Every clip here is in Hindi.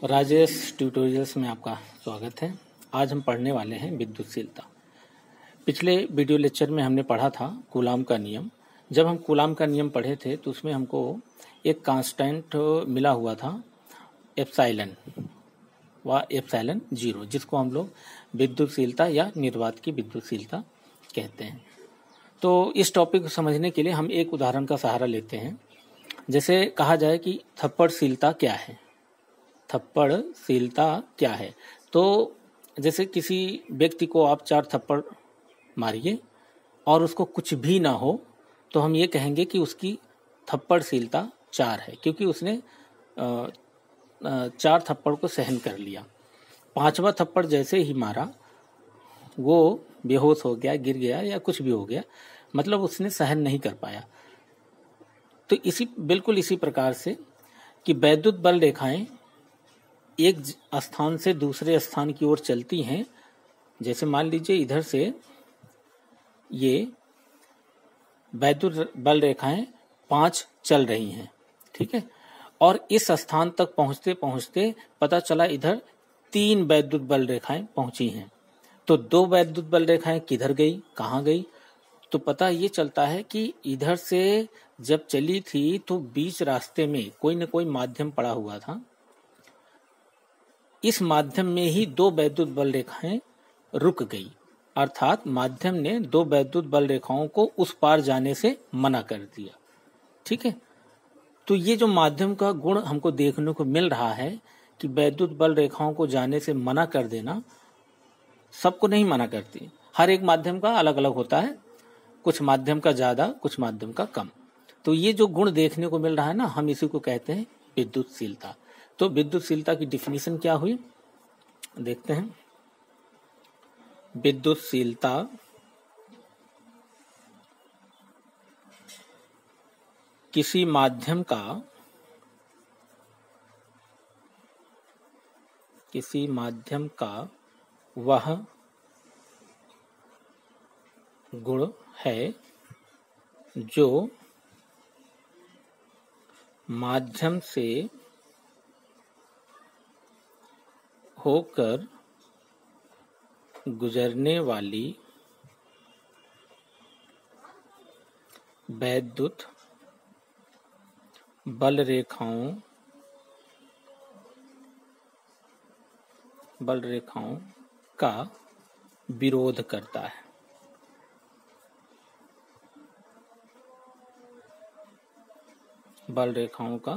राजेश ट्यूटोरियल्स में आपका स्वागत है। आज हम पढ़ने वाले हैं विद्युतशीलता। पिछले वीडियो लेक्चर में हमने पढ़ा था कूलाम का नियम। जब हम कूलाम का नियम पढ़े थे तो उसमें हमको एक कांस्टेंट मिला हुआ था एप्सिलॉन व एप्सिलॉन जीरो, जिसको हम लोग विद्युतशीलता या निर्वात की विद्युतशीलता कहते हैं। तो इस टॉपिक को समझने के लिए हम एक उदाहरण का सहारा लेते हैं। जैसे कहा जाए कि थप्पड़शीलता क्या है। थप्पड़शीलता क्या है? तो जैसे किसी व्यक्ति को आप 4 थप्पड़ मारिए और उसको कुछ भी ना हो तो हम ये कहेंगे कि उसकी थप्पड़शीलता 4 है, क्योंकि उसने 4 थप्पड़ को सहन कर लिया। 5वां थप्पड़ जैसे ही मारा वो बेहोश हो गया, गिर गया या कुछ भी हो गया, मतलब उसने सहन नहीं कर पाया। तो बिल्कुल इसी प्रकार से कि वैद्युत बल रेखाएं एक स्थान से दूसरे स्थान की ओर चलती हैं। जैसे मान लीजिए इधर से ये वैद्युत बल रेखाएं 5 चल रही हैं, ठीक है, और इस स्थान तक पहुंचते पहुंचते पता चला इधर 3 वैद्युत बल रेखाएं पहुंची हैं। तो 2 वैद्युत बल रेखाएं किधर गई, कहाँ गई? तो पता ये चलता है कि इधर से जब चली थी तो बीच रास्ते में कोई न कोई माध्यम पड़ा हुआ था। इस माध्यम में ही 2 वैद्युत बल रेखाएं रुक गई, अर्थात माध्यम ने 2 वैद्युत बल रेखाओं को उस पार जाने से मना कर दिया। ठीक है, तो ये जो माध्यम का गुण हमको देखने को मिल रहा है कि वैद्युत बल रेखाओं को जाने से मना कर देना सबको नहीं मना करती। हर एक माध्यम का अलग अलग होता है, कुछ माध्यम का ज्यादा, कुछ माध्यम का कम। तो ये जो गुण देखने को मिल रहा है ना, हम इसी को कहते हैं विद्युतशीलता। तो विद्युतशीलता की डिफिनीशन क्या हुई देखते हैं। विद्युतशीलता किसी माध्यम का वह गुण है जो माध्यम से होकर गुजरने वाली वैद्युत बल रेखाओं का विरोध करता है। बल रेखाओं का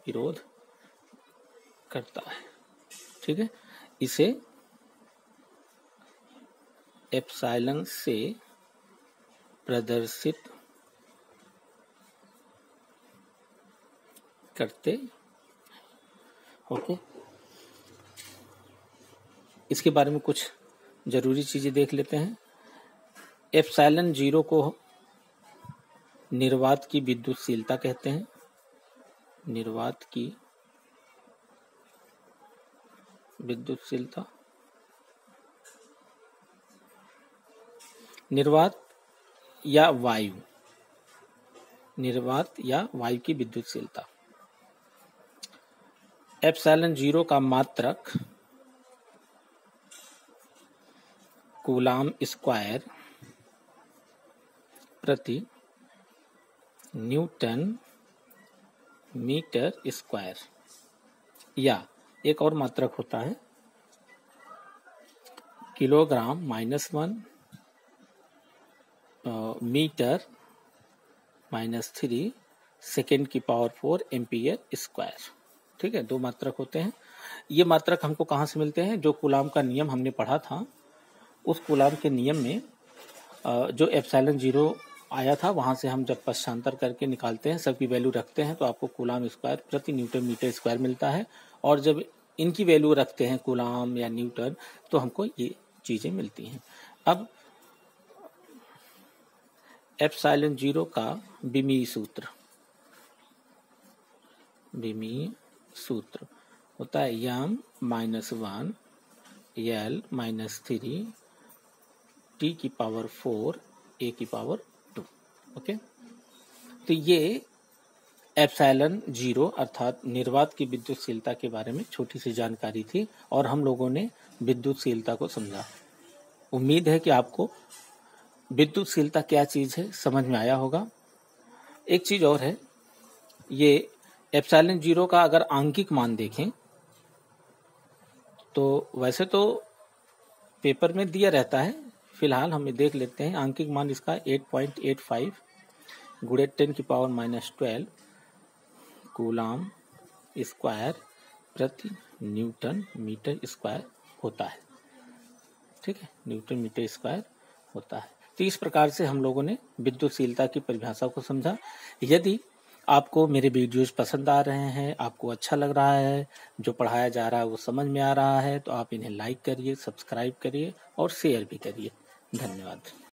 विरोध करता है, ठीक है। इसे एप्सिलॉन से प्रदर्शित करते। ओके, इसके बारे में कुछ जरूरी चीजें देख लेते हैं। एप्सिलॉन जीरो को निर्वात की विद्युतशीलता कहते हैं। निर्वात की विद्युतशीलता, निर्वात या वायु की विद्युतशीलता। एप्सिलॉन जीरो का मात्रक कूलाम स्क्वायर प्रति न्यूटन मीटर स्क्वायर, या एक और मात्रक होता है किलोग्राम -1 मीटर -3 सेकेंड की पावर 4 एम्पियर स्क्वायर। ठीक है, 2 मात्रक होते हैं। ये मात्रक हमको कहाँ से मिलते हैं? जो कूलाम का नियम हमने पढ़ा था, उस कूलाम के नियम में जो एप्सिलॉन जीरो आया था, वहां से हम जब पश्चांतर करके निकालते हैं, सबकी वैल्यू रखते हैं, तो आपको कूलाम स्क्वायर प्रति न्यूटन मीटर स्क्वायर मिलता है। और जब इनकी वैल्यू रखते हैं कूलाम या न्यूटन, तो हमको ये चीजें मिलती हैं। अब एप्सिलॉन जीरो का बीमीय सूत्र होता है m -1 L -3 T की पावर 4 A की पावर 2। ओके, तो ये एप्सिलॉन जीरो अर्थात निर्वात की विद्युतशीलता के बारे में छोटी सी जानकारी थी और हम लोगों ने विद्युतशीलता को समझा। उम्मीद है कि आपको विद्युतशीलता क्या चीज है समझ में आया होगा। एक चीज और है, ये एप्सिलॉन जीरो का अगर आंकिक मान देखें तो वैसे तो पेपर में दिया रहता है, फिलहाल हम देख लेते हैं। आंकिक मान इसका 8.85 गुणे 10⁻⁻12 कूलाम स्क्वायर प्रति न्यूटन मीटर स्क्वायर होता है। ठीक है, न्यूटन मीटर स्क्वायर होता है। तो इस प्रकार से हम लोगों ने विद्युतशीलता की परिभाषा को समझा। यदि आपको मेरे वीडियोज पसंद आ रहे हैं, आपको अच्छा लग रहा है, जो पढ़ाया जा रहा है वो समझ में आ रहा है, तो आप इन्हें लाइक करिए, सब्सक्राइब करिए और शेयर भी करिए। धन्यवाद।